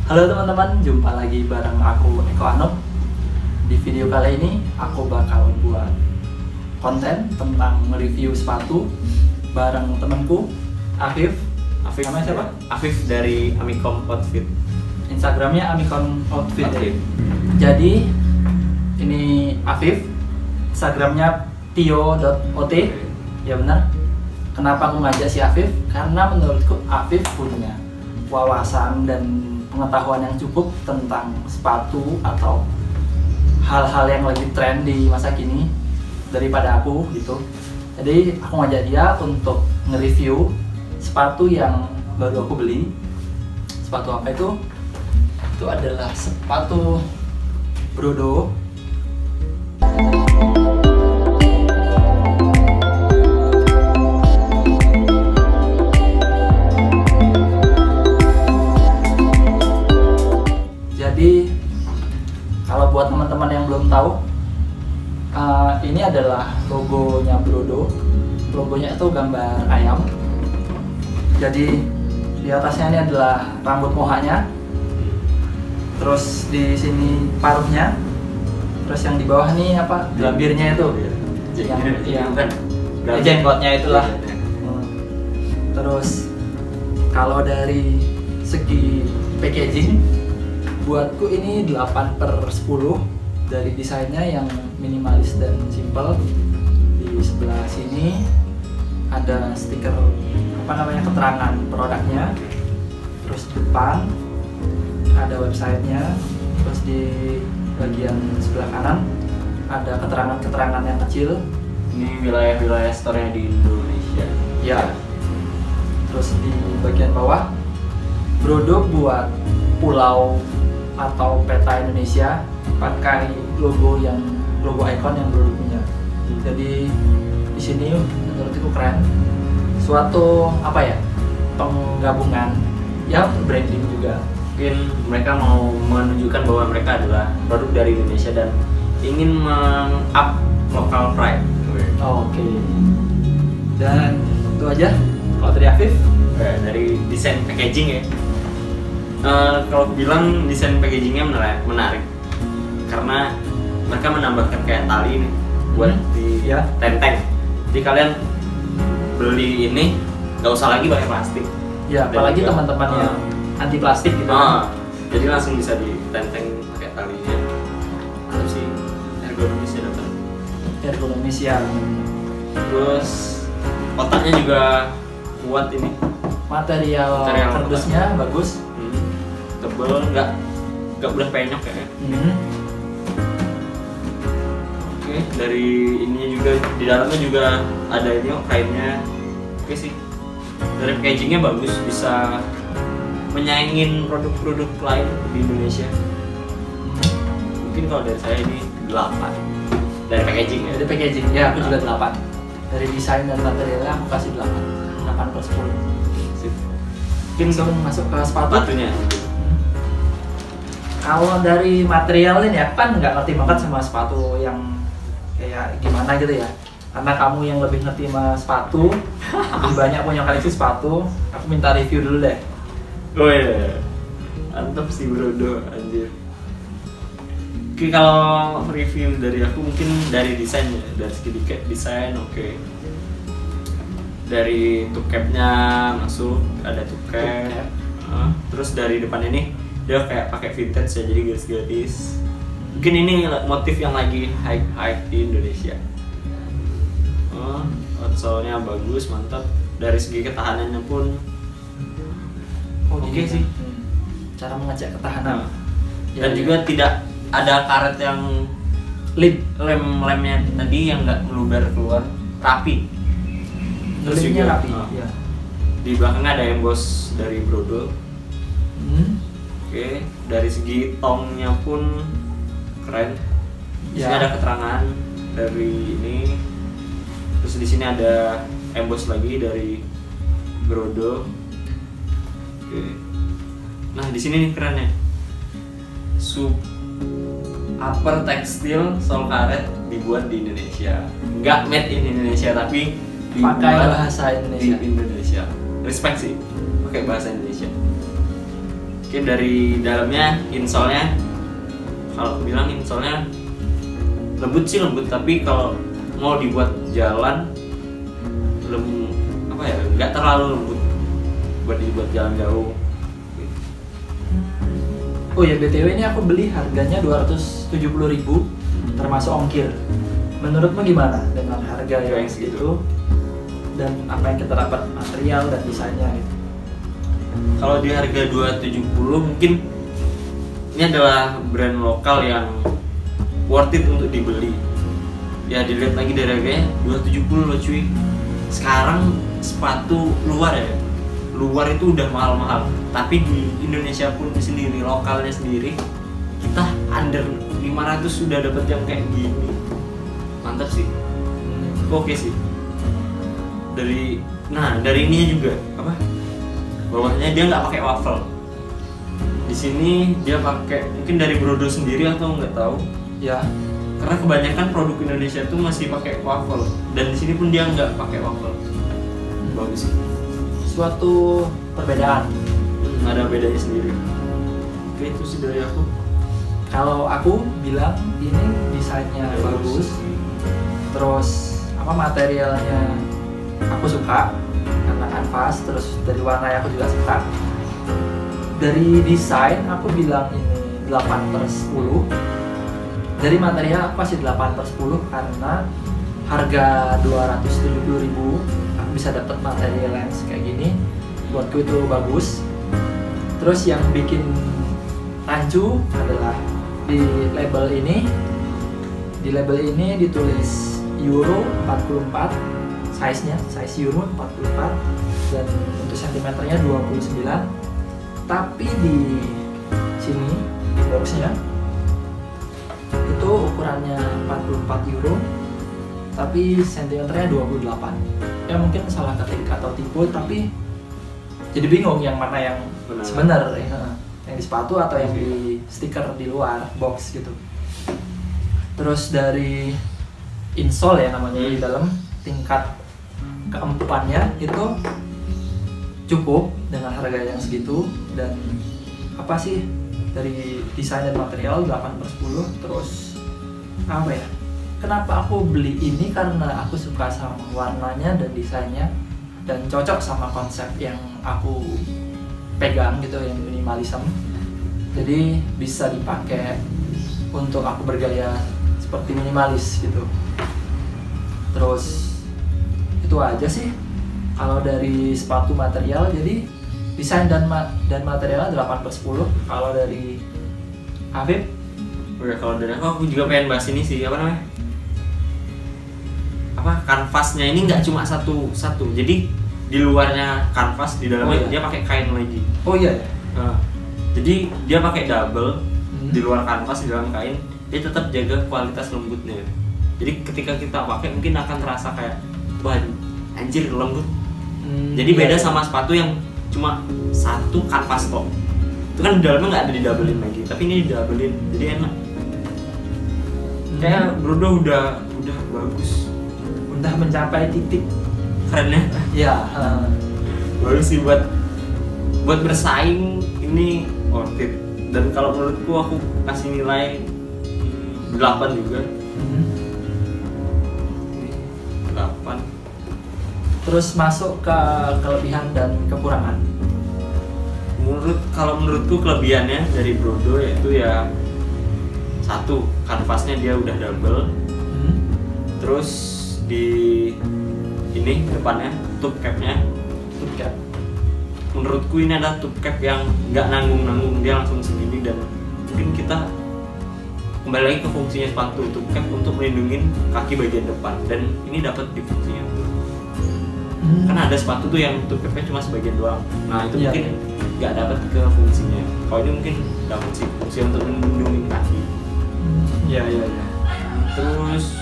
Halo teman-teman, jumpa lagi bareng aku Eko Anom. Di video kali ini aku bakal buat konten tentang review sepatu bareng temanku Afif. Afif, namanya siapa? Afif dari Amikom Outfit. Instagramnya Amikom Outfit. Outfit. Jadi ini Afif, Instagramnya tio.ot. Ya benar. Kenapa aku ngajak si Afif? Karena menurutku Afif punya wawasan dan pengetahuan yang cukup tentang sepatu atau hal-hal yang lagi tren di masa kini daripada aku gitu. Jadi aku ngajak dia untuk nge-review sepatu yang baru aku beli. Sepatu apa itu? Itu adalah sepatu Brodo. Jadi kalau buat teman-teman yang belum tahu, ini adalah logonya Brodo. Logonya itu gambar ayam. Jadi di atasnya ini adalah rambut mohanya. Terus di sini paruhnya. Terus yang di bawah nih apa? Gelambirnya itu. Jenggotnya itulah. Terus kalau dari segi packaging, buatku ini 8/10 dari desainnya yang minimalis dan simple. Di sebelah sini ada stiker keterangan produknya. Terus depan ada websitenya. Terus di bagian sebelah kanan ada keterangan-keterangan yang kecil. Ini wilayah-wilayah store-nya di Indonesia. Ya. Terus di bagian bawah Brodo buat pulau atau peta Indonesia pakai logo icon yang Brodo punya. Jadi di sini menurutku keren. Suatu penggabungan ya branding juga. Mungkin mereka mau menunjukkan bahwa mereka adalah produk dari Indonesia dan ingin meng-up local pride. Oke. Dan itu aja kalau dari Afif. Dari desain packaging ya. Kalau bilang desain packagingnya menarik karena mereka menambahkan kayak tali nih buat di tenteng. Jadi kalian beli ini nggak usah lagi pakai plastik. Ya, apalagi teman-teman yang anti plastik gitu. Jadi langsung bisa ditenteng pakai talinya. Terus sih ergonomisnya dapat. Ergonomis ya. Terus otaknya juga kuat ini. Material kardusnya bagus. Tebel, nggak mudah penyok ya. Oke, dari ininya juga di dalamnya juga ada ini kainnya. Oke sih, dari packagingnya bagus, bisa menyaingin produk-produk lain di Indonesia. Mungkin kalau dari saya ini 8 dari packaging ya. Dari packaging ya aku juga 8. Dari desain dan materialnya aku kasih 8/10. Mungkin langsung masuk ke sepatunya. Kalau dari material ini aku kan nggak ngerti banget sama sepatu yang kayak gimana gitu ya. Karena kamu yang lebih ngerti sama sepatu, lebih banyak punya koleksi sepatu, aku minta review dulu deh. Oh iya, mantap sih Brodo, anjir. Oke, kalau review dari aku mungkin dari desainnya, dari segi desain oke. Dari toe capnya masuk, ada toe cap. Terus dari depan ini dia kayak pakai vintage ya, jadi garis-garis. Mungkin ini motif yang lagi hype di Indonesia. Outsole-nya bagus, mantap. Dari segi ketahanannya pun oke sih. Cara mengecek ketahanan. Dan juga tidak ada karet yang lem-lemnya tadi yang nggak meluber keluar, rapi. Terus juga rapi. Ya. Di belakangnya ada emboss dari Brodo. Oke, dari segi tongnya pun keren. Di sini ada keterangan dari ini. Terus di sini ada emboss lagi dari Brodo. Oke. Nah, di sini nih keren ya. Upper textile sole karet dibuat di Indonesia. Enggak made in Indonesia tapi pakai bahasa Indonesia. Di Indonesia. Respect sih pakai bahasa Indonesia. Oke, dari dalamnya insole-nya, kalau aku bilang insole-nya lembut sih lembut, tapi kalau mau dibuat jalan nggak terlalu lembut buat dibuat jalan jauh. Oh ya, BTW ini aku beli harganya 270.000 termasuk ongkir. Menurutmu gimana dengan harga yang segitu dan apa yang kita dapat material dan desainnya gitu? Kalau di harga 270 mungkin ini adalah brand lokal yang worth it untuk dibeli. Ya dilihat lagi dari harganya 270 loh cuy. Sekarang sepatu luar itu udah mahal-mahal, tapi di Indonesia pun sendiri, lokalnya sendiri, kita under 500 sudah dapat yang kayak gini. Mantap sih. Oke sih. Dari ininya juga bawahnya dia nggak pakai waffle. Di sini dia pakai, mungkin dari Brodo sendiri atau nggak tahu Ya, karena kebanyakan produk Indonesia tuh masih pakai waffle, dan di sini pun dia nggak pakai waffle. Bagus sih. suatu perbedaan. Ada bedanya sendiri. Oke, itu sih dari aku. Kalau aku bilang ini desainnya bagus, terus materialnya aku suka karena kanvas, terus dari warna aku juga suka. Dari desain aku bilang ini 8/10. Dari material aku kasih 8/10 karena harga 270.000 aku bisa dapat material lens kayak gini, buatku itu bagus. Terus yang bikin rancu adalah di label ini ditulis Euro 44, size Euro 44, dan untuk sentimeternya 29. Tapi di sini di boxnya itu ukurannya 44 Euro, tapi sentimeternya 28. Ya mungkin salah ketik atau tipe, tapi jadi bingung yang mana yang sebenar ya, yang di sepatu atau yang di stiker di luar box gitu. Terus dari insole ya namanya, di dalam tingkat keempuannya itu cukup dengan harga yang segitu, dan dari desain dan material 8/10. Terus kenapa aku beli ini, karena aku suka sama warnanya dan desainnya dan cocok sama konsep yang aku pegang gitu, yang minimalism. Jadi bisa dipakai untuk aku bergaya seperti minimalis gitu. Terus itu aja sih kalau dari sepatu material. Jadi desain dan materialnya 8/10. Kalau dari Habib? Kalau dari aku juga pengen bahas ini sih, kanvasnya ini nggak cuma satu. Jadi di luarnya kanvas, di dalamnya dia pakai kain lagi. Oh iya ya. Jadi dia pakai double di luar kanvas, di dalam kain. Dia tetap jaga kualitas lembutnya. Jadi ketika kita pakai mungkin akan terasa kayak wah anjir lembut. Jadi beda sama sepatu yang cuma satu kanvas tok. Itu kan di dalamnya nggak ada didoublein lagi, tapi ini didoublein, jadi enak. Kayak Brodo udah bagus, udah mencapai titik kerennya. Ya, bagus sih buat bersaing, ini worth it. Dan kalau menurutku aku kasih nilai 8 juga. 8. Terus masuk ke kelebihan dan kekurangan. Kalau menurutku kelebihannya dari Brodo yaitu ya satu, kanvasnya dia udah double. Terus di ini depannya tube capnya, menurutku ini adalah tube cap yang nggak nanggung, dia langsung segini, dan mungkin kita kembali lagi ke fungsinya sepatu tube cap untuk melindungi kaki bagian depan, dan ini dapat di fungsinya. Kan ada sepatu tuh yang tube capnya cuma sebagian doang, nah itu mungkin nggak dapat ke fungsinya. Kalau ini mungkin dapat sih fungsi untuk melindungi kaki. Ya. Terus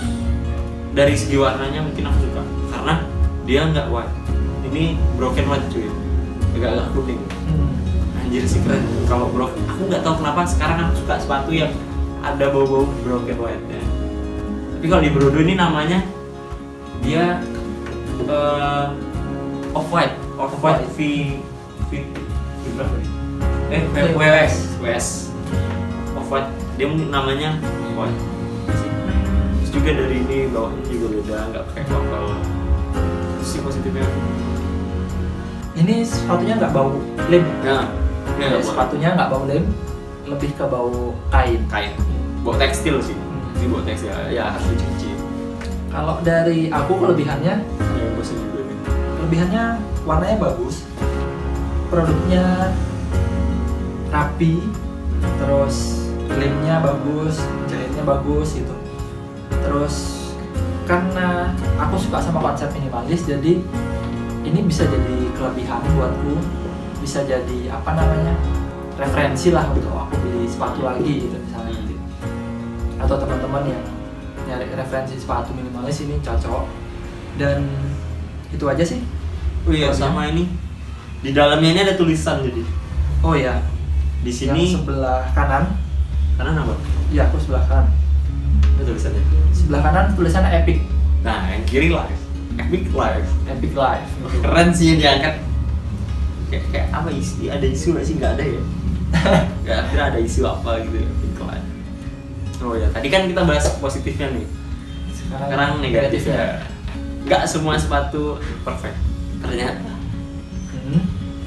dari segi warnanya mungkin aku suka karena dia nggak white, ini broken white cuy, agak kuning. Anjir sih keren. Kalau aku nggak tahu kenapa sekarang aku suka sepatu yang ada bau-bau broken white nya. Tapi kalau di Brodo ini namanya dia off white V berapa nih? WS off white, dia namanya white. Terus juga dari ini bawahnya juga beda, nggak pakai waffle. Itu sih positifnya. Ini sepatunya nggak bau lem. Nah, Ya, sepatunya nggak bau lem, lebih ke bau kain. kain, bau tekstil sih. Ini bau tekstil ya harus dicuci. Kalau dari aku kelebihannya, Ya bosan juga nih. kelebihannya warnanya bagus, produknya rapi, terus lemnya bagus, jahitnya bagus gitu. Terus karena aku suka sama konsep minimalis, jadi ini bisa jadi kelebihan buatku, bisa jadi apa namanya, referensi lah untuk aku beli sepatu lagi gitu misalnya gitu. Atau teman-teman yang nyari referensi sepatu minimalis ini cocok. Dan itu aja sih. Oh iya, sama ini di dalamnya ini ada tulisan jadi. Oh ya, Di sini yang sebelah kanan, kanan apa? ya aku sebelah kanan. Ada tulisannya. Sebelah kanan tulisannya Epic, Nah, yang kiri live. Epic Live. Epic Live. Keren sih yang diangkat. Kayak apa isi? Ada isu nggak sih? Nggak ada ya? Nggak kira ada isu apa gitu ya. Epic Live. Oh ya, tadi kan kita bahas positifnya nih. Sekarang negatifnya. Nggak semua sepatu perfect. Ternyata.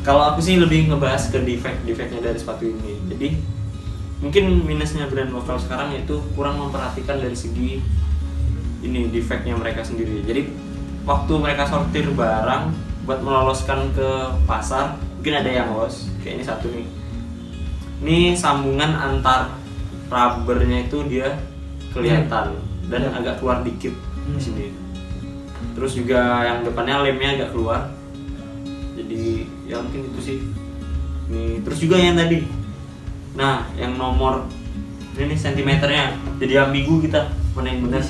Kalau aku sih lebih ngebahas ke defect-defectnya dari sepatu ini. Jadi mungkin minusnya brand lokal sekarang yaitu kurang memperhatikan dari segi ini defectnya mereka sendiri. Jadi waktu mereka sortir barang buat meloloskan ke pasar, mungkin ada yang lolos. Kayak ini satu nih. Ini sambungan antar rubbernya itu dia kelihatan dan agak keluar dikit di sini. Terus juga yang depannya lemnya agak keluar. Jadi ya mungkin itu sih. Nih, terus juga yang tadi. Nah, yang nomor ini nih sentimeternya jadi ambigu kita mana yang benar.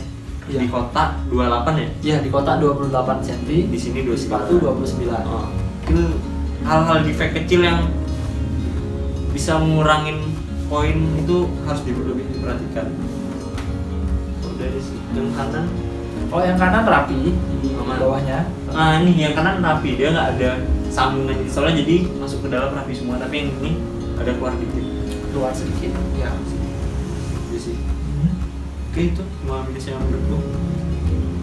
Ya. Di kotak 28 ya? Iya, di kotak 28 cm, Di sini 29. sepatu 29. Oh. Itu hal-hal defect kecil yang bisa ngurangin poin itu harus lebih diperhatikan. Oh, dari yang kanan. Oh, yang kanan rapi di Aman. bawahnya. Nah, ini yang kanan rapi, dia nggak ada sambungan soalnya jadi masuk ke dalam rapi semua, tapi yang ini ada keluar dikit. Keluar sedikit. Ya. Jadi sih. Oke, itu cuma minusnya menurutku.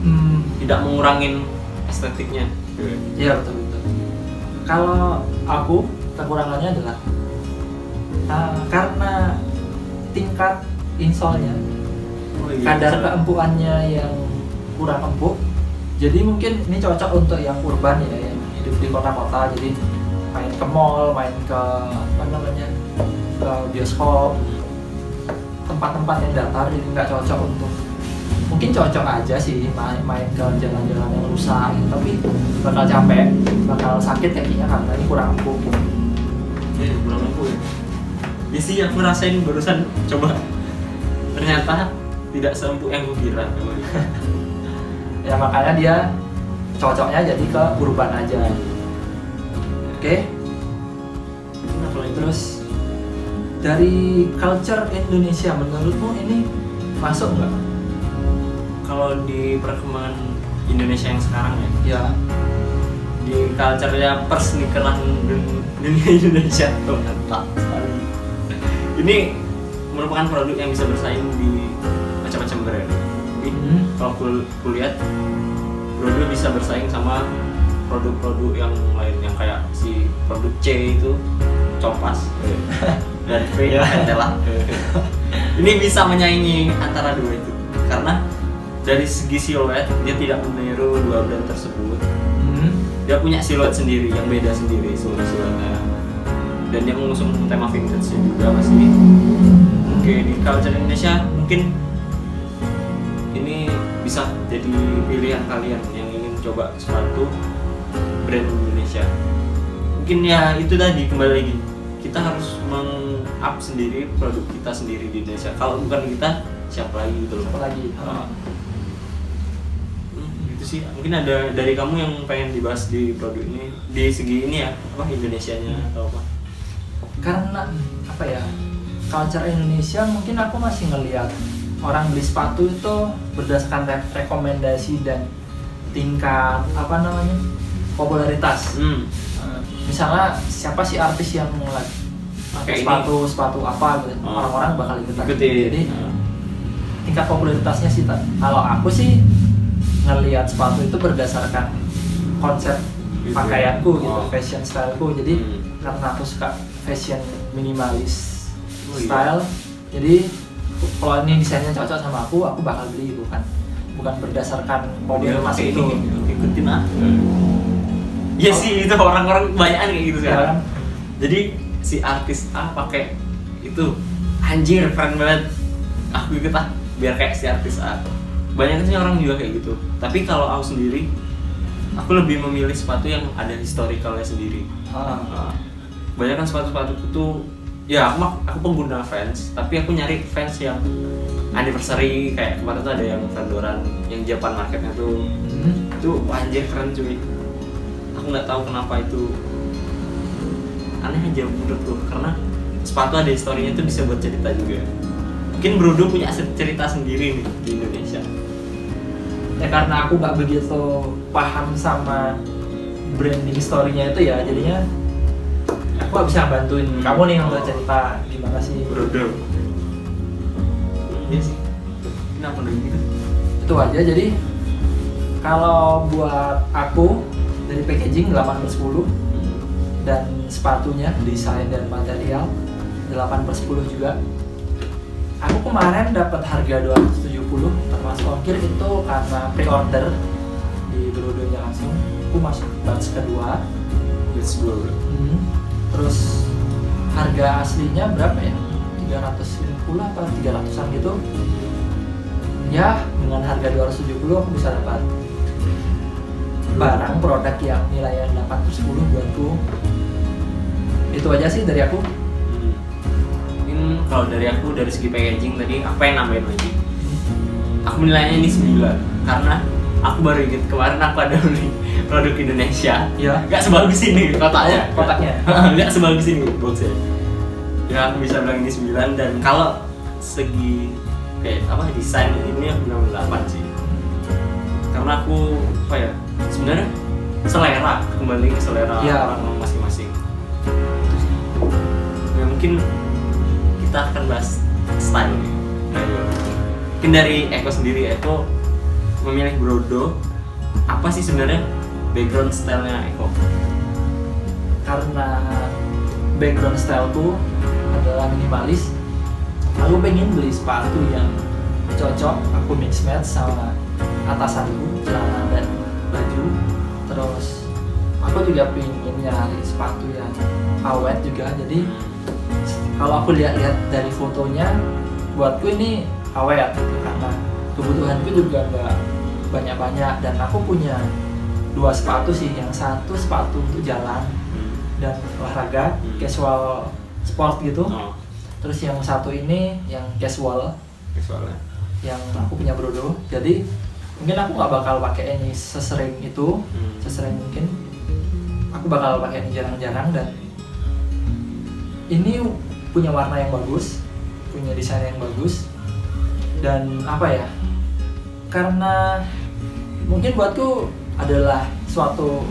Hmm, Tidak mengurangin estetiknya. iya betul betul. Kalau aku kekurangannya adalah karena tingkat insole-nya, Oh, iya. kadar keempuannya yang kurang empuk. Jadi mungkin ini cocok untuk yang urban ya, yang hidup di kota-kota. Jadi main ke mall, main ke apa namanya, ke bioskop, tempat-tempat yang datar. Jadi nggak cocok untuk, mungkin cocok aja sih main ke jalan-jalan yang rusak gitu, tapi bakal capek, bakal sakit kakinya karena ini kurang empuk. Iya, kurang empuk ya. Ya sih, aku rasain barusan coba. Ternyata tidak seempuk yang gue kira. Ya makanya dia cocoknya jadi ke urban aja. Oke. Terus dari culture Indonesia menurutmu ini masuk nggak? Kalau di perkembangan Indonesia yang sekarang ya, Ya. di culture-nya persnikeran dunia Indonesia tuh mantap sekali. Ini merupakan produk yang bisa bersaing di macam-macam brand. Jadi kalau aku lihat produk bisa bersaing sama produk-produk yang lain yang kayak si produk C itu Kompas dan V adalah ini bisa menyaingi antara dua itu karena dari segi siluet dia tidak meniru dua brand tersebut. Dia punya siluet sendiri yang beda sendiri siluetnya dan dia mengusung tema vintage juga masih. Oke, di culture Indonesia mungkin ini bisa jadi pilihan kalian yang ingin coba sepatu brand Indonesia. Mungkin ya itu tadi, kembali lagi kita harus meng-up sendiri produk kita sendiri di Indonesia. Kalau bukan kita, siapa lagi gitu loh. Apa lagi? Gitu sih. Mungkin ada dari kamu yang pengen dibahas di produk ini, di segi ini ya, apa Indonesianya atau apa? Karena apa ya, culture Indonesia mungkin aku masih ngelihat orang beli sepatu itu berdasarkan rekomendasi dan tingkat apa namanya popularitas. Misalnya siapa sih artis yang pakai sepatu apa gitu, orang-orang bakal ikutin. Jadi Nah. tingkat popularitasnya sih, kalau aku sih ngelihat sepatu itu berdasarkan konsep Gitu. pakaianku gitu, Oh. fashion styleku. Jadi karena aku suka fashion minimalis style, jadi kalau ini desainnya cocok sama aku bakal beli, bukan berdasarkan popularitas pakai itu. ini ikutin ah. Iya sih, itu orang-orang kebanyakan kayak gitu Ya sekarang. kan? Jadi si artis A pakai itu, anjir keren banget, aku ikut ah biar kayak si artis A. Banyak sih orang juga kayak gitu. Tapi kalau aku sendiri, aku lebih memilih sepatu yang ada historicalnya sendiri. Nah, banyak kan sepatu-sepatuku tuh, ya aku pengguna Vans, tapi aku nyari Vans yang anniversary. Kayak kemarin tuh ada yang Vandoran, yang Japan marketnya tuh, itu wah, anjir keren cuy. Aku nggak tahu kenapa itu aneh aja menurutku, karena sepatu ada historinya tuh bisa buat cerita juga. Mungkin Brodo punya cerita sendiri nih di Indonesia. Ya karena aku nggak begitu paham sama branding story-nya itu ya, jadinya aku nggak bisa bantuin kamu nih untuk cerita gimana sih. Brodo. Iya sih. Kenapa gitu? Itu aja. Jadi kalau buat aku dari packaging 8/10 dan sepatunya desain dan material 8/10 juga. Aku kemarin dapat harga 270 termasuk ongkir itu karena pre-order di Brodonya langsung. Aku masuk batch kedua. Let's go. Terus harga aslinya berapa ya? 350 apa 300-an gitu. Ya, dengan harga 270 aku bisa dapat barang produk yang nilainya 8/10 buatku. Itu aja sih dari aku. Mungkin kalau dari aku, dari segi packaging tadi, apa yang nambahin lagi? Aku menilainya ini 9 karena aku baru inget kemarin aku ada beli produk Indonesia. Ya. Gak sebagus ini kotaknya. Kotaknya. Gak sebagus ini boxnya. Ya aku bisa bilang ini 9, dan kalau segi kayak apa desain ini aku bilang 8 sih. Karena aku apa ya? Sebenarnya selera, kembali ke selera Ya. orang masing-masing. Ya mungkin kita akan bahas style nih. Mungkin dari Eko sendiri, Eko memilih Brodo, apa sih sebenarnya background stylenya Eko? Karena background styleku adalah minimalis, aku pengen beli sepatu yang cocok, aku mix match sama atasanku, celana dan baju. Terus aku juga pengen nyari sepatu yang awet juga. Jadi kalau aku lihat-lihat dari fotonya, buatku ini awet gitu, karena kebutuhanku juga nggak banyak-banyak, dan aku punya 2 sepatu sih. Yang satu sepatu untuk jalan dan olahraga, casual sport gitu. Oh, Terus yang satu ini yang casual, soalnya. yang aku punya Brodo. Jadi mungkin aku nggak bakal pakai ini sesering itu, sesering mungkin. Aku bakal pakai ini jarang-jarang, dan ini punya warna yang bagus, punya desain yang bagus, dan apa ya? Karena mungkin buatku adalah suatu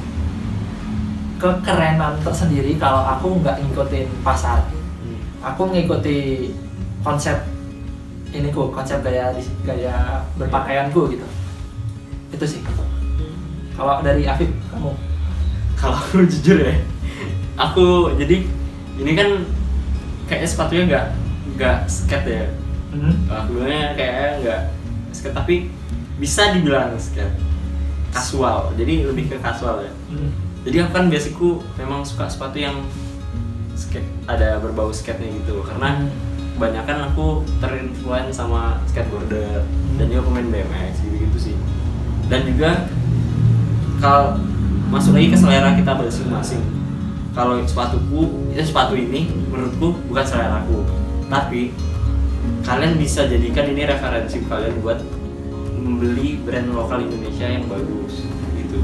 kekerenan tersendiri kalau aku nggak ngikutin pasar. Aku mengikuti konsep ini konsep gaya berpakaianku gitu. Itu sih. Kalau dari Afif, kamu? Kalau aku jujur ya, aku jadi ini kan kayaknya sepatunya nggak skate ya. Aku bilangnya kayaknya nggak skate, tapi bisa dibilang skate, casual. Jadi lebih ke casual ya. Jadi aku kan basicku memang suka sepatu yang skate, ada berbau skate-nya gitu. Karena kebanyakan aku terinfluence sama skateboarder dan juga pemain BMX gitu sih. Dan juga kalau masuk lagi ke selera kita masing-masing. Kalau sepatu ini menurutku bukan seleraku, tapi kalian bisa jadikan ini referensi kalian buat membeli brand lokal Indonesia yang bagus gitu.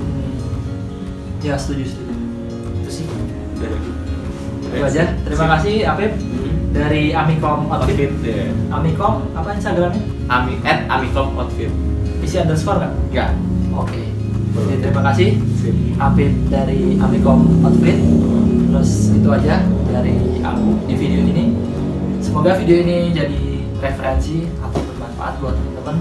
Ya, setuju. Itu sih dari aku. Itu aja. Terima kasih Afif dari Amikom Outfit. Ya. Amikom apa Instagramnya? @amikom outfit. Isi underscore kan? Ya. Oke. Jadi terima kasih Sip. Afif dari Amikom Outfit. Terus itu aja. Dan dari aku di video ini. Semoga video ini jadi referensi atau bermanfaat buat teman-teman.